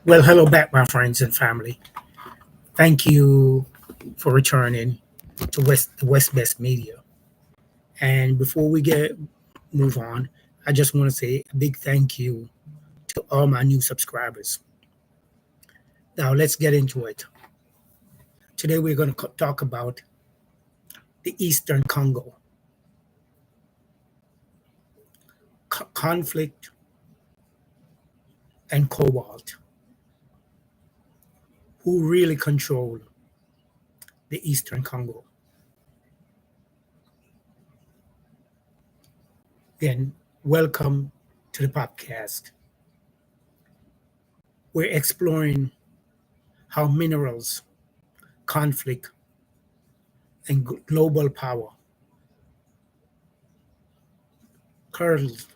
Well, hello back, my friends and family. Thank you for returning to West Best Media. And before we get move on, I just want to say a big thank you to all my new subscribers. Now let's get into it. Today we're going to talk about the Eastern Congo conflict and Cobalt. Who really control the Eastern Congo? Then welcome to the podcast. We're exploring how minerals, conflict, and global power curls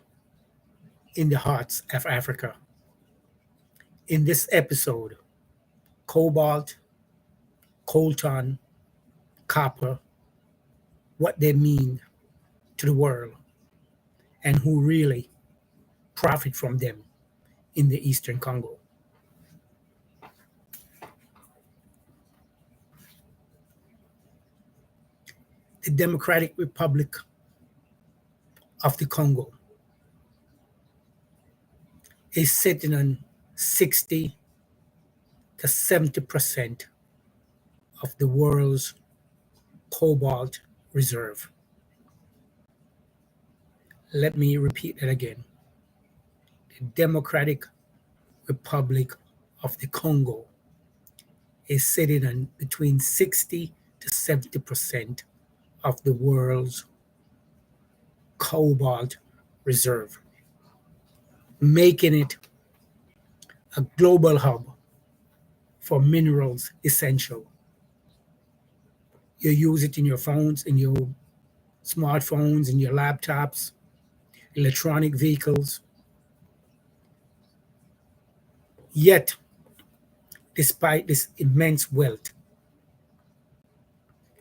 in the hearts of Africa. In this episode, cobalt, coltan, copper, what they mean to the world, and who really profit from them in the Eastern Congo. The Democratic Republic of the Congo is sitting on 60 to 70% of the world's cobalt reserve. Let me repeat that again. The Democratic Republic of the Congo is sitting on between 60 to 70% of the world's cobalt reserve, making it a global hub for minerals essential. You use it in your phones, in your smartphones, in your laptops, electronic vehicles. Yet, despite this immense wealth,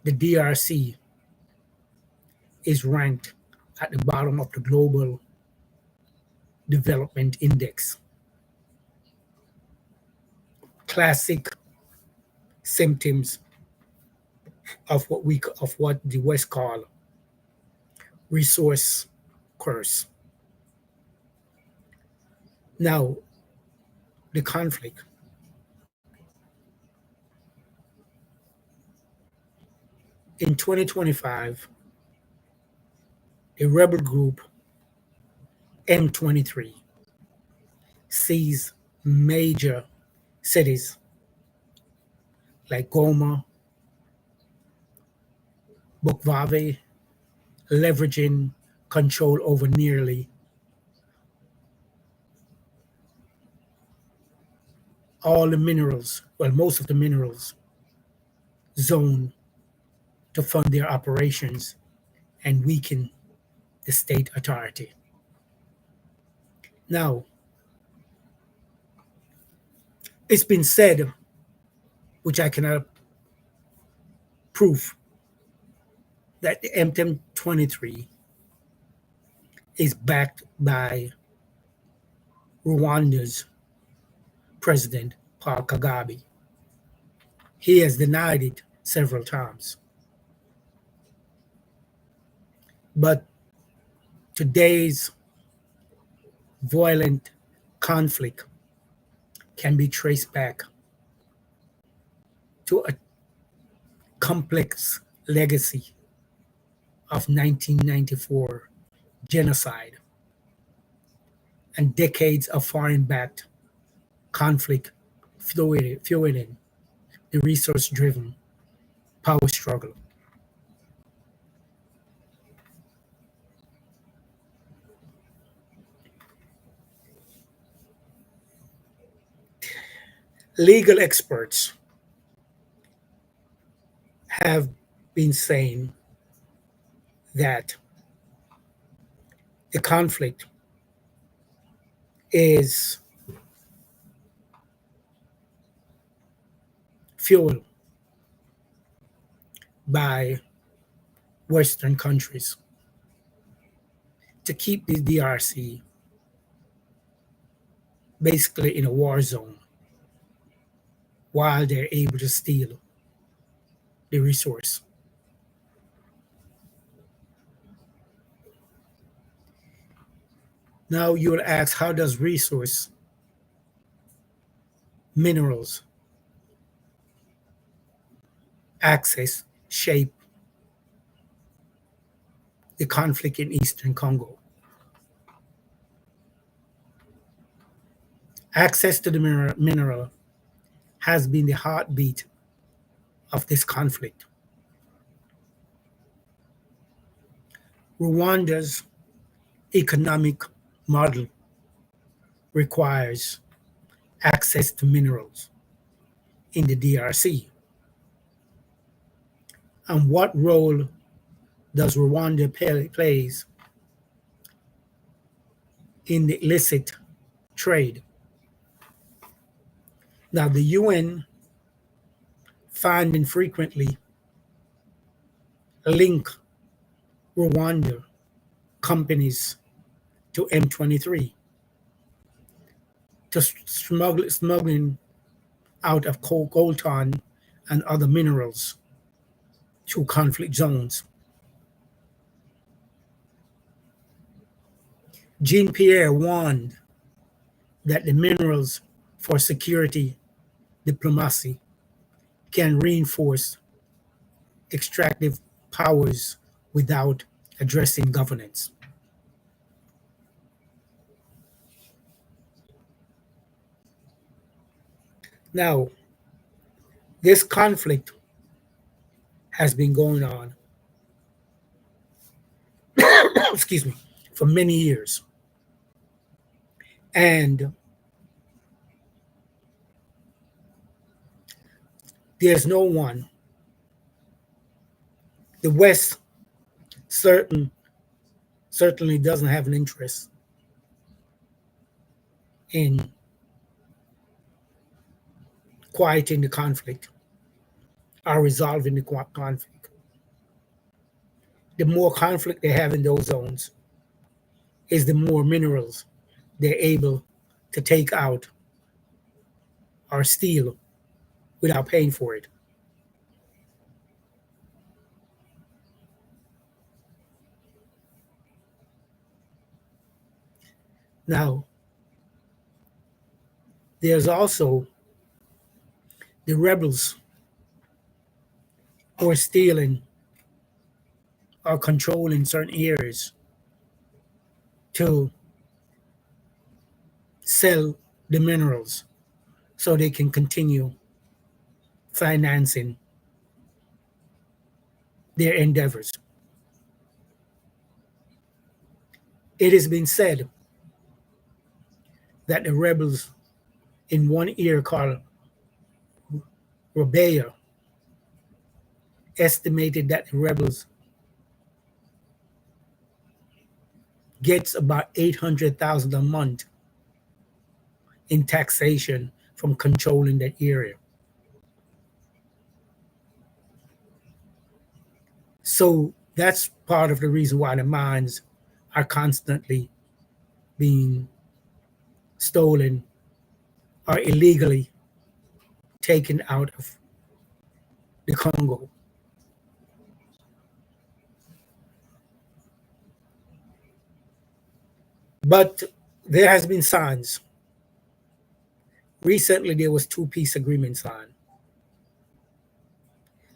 the DRC is ranked at the bottom of the global development index. Classic symptoms of what the West call resource curse. Now, the conflict. In 2025, the rebel group M23 seized major cities like Goma, Bukavu, leveraging control over nearly all the minerals, well, most of the minerals zone to fund their operations and weaken the state authority. Now, it's been said, which I cannot prove, that the M23 is backed by Rwanda's President Paul Kagame. He has denied it several times. But today's violent conflict can be traced back to a complex legacy of 1994 genocide and decades of foreign-backed conflict fueling the resource-driven power struggle. Legal experts have been saying that the conflict is fueled by Western countries to keep the DRC basically in a war zone while they're able to steal the resource. Now you will ask, how does resource, minerals, access shape the conflict in Eastern Congo? Access to the mineral has been the heartbeat of this conflict. Rwanda's economic model requires access to minerals in the DRC. And what role does Rwanda plays in the illicit trade? Now, the UN find and frequently link Rwanda companies to M23 to smuggling out of coltan and other minerals to conflict zones. Jean Pierre warned that the minerals for security diplomacy can reinforce extractive powers without addressing governance. Now, this conflict has been going on, excuse me, for many years. And there's no one, the West certainly doesn't have an interest in quieting the conflict or resolving the conflict. The more conflict they have in those zones is the more minerals they're able to take out or steal without paying for it. Now, there's also the rebels who are stealing or controlling certain areas to sell the minerals so they can continue financing their endeavors. It has been said that the rebels in one area called Rabea estimated that the rebels gets about 800,000 a month in taxation from controlling that area. So that's part of the reason why the mines are constantly being stolen or illegally taken out of the Congo. But there has been signs. Recently, there was two peace agreements signed.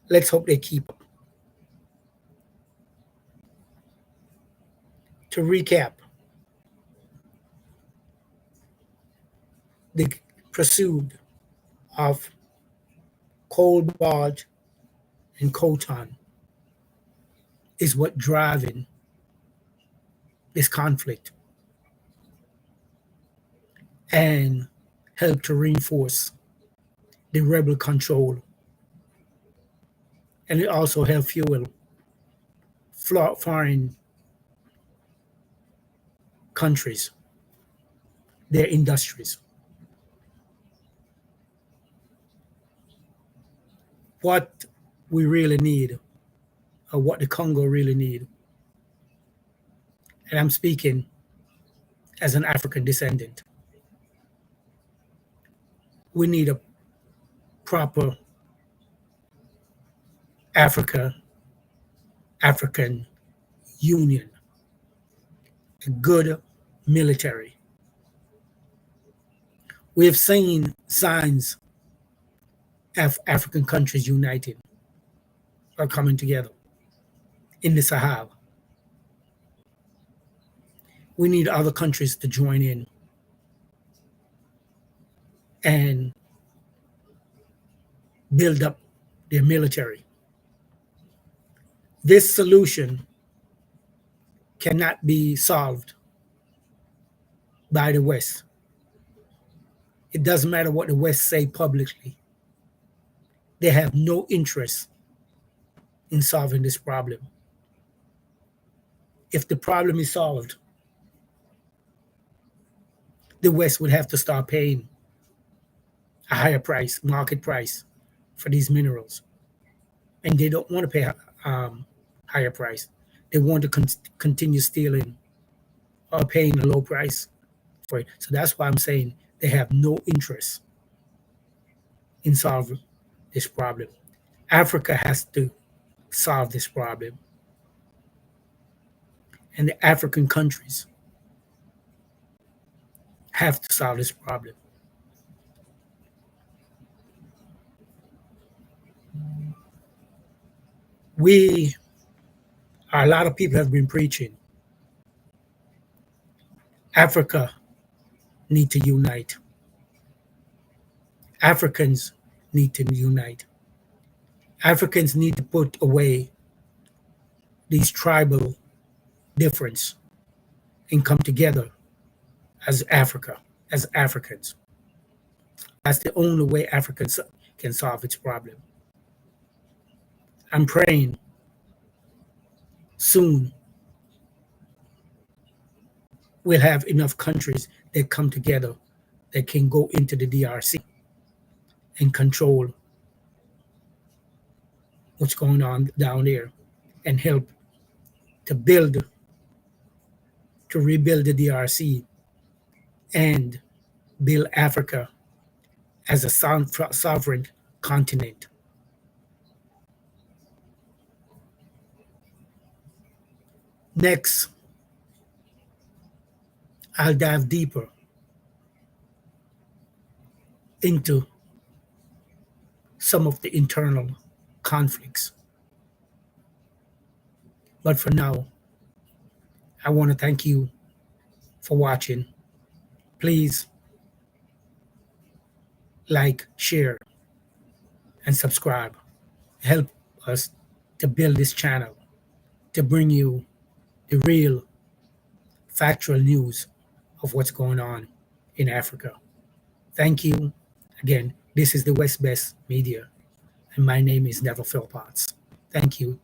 Let's hope they keep up. To recap, the pursuit of Cobalt and coltan is what driving this conflict and help to reinforce the rebel control. And it also helped fuel foreign countries, their industries. What we really need, or what the Congo really need, and I'm speaking as an African descendant, we need a proper Africa African Union, a good military. We have seen signs of African countries uniting or coming together in the Sahel. We need other countries to join in and build up their military. This solution cannot be solved by the West. It doesn't matter what the West say publicly. They have no interest in solving this problem. If the problem is solved, the West would have to start paying a higher price, market price, for these minerals. And they don't want to pay higher price. They want to continue stealing or paying a low price for it. So that's why I'm saying they have no interest in solving this problem. Africa has to solve this problem. And the African countries have to solve this problem. A lot of people have been preaching Africa need to unite. Africans need to unite. Africans need to put away these tribal difference and come together as Africa, as Africans. That's the only way Africans can solve its problem. I'm praying soon we'll have enough countries that come together that can go into the DRC and control what's going on down there and help to rebuild the DRC and build Africa as a sovereign continent. Next, I'll dive deeper into some of the internal conflicts. But for now, I want to thank you for watching. Please like, share, and subscribe. Help us to build this channel, to bring you the real factual news of what's going on in Africa. Thank you. Again, this is the West Best Media, and my name is Neville Philpotts. Thank you.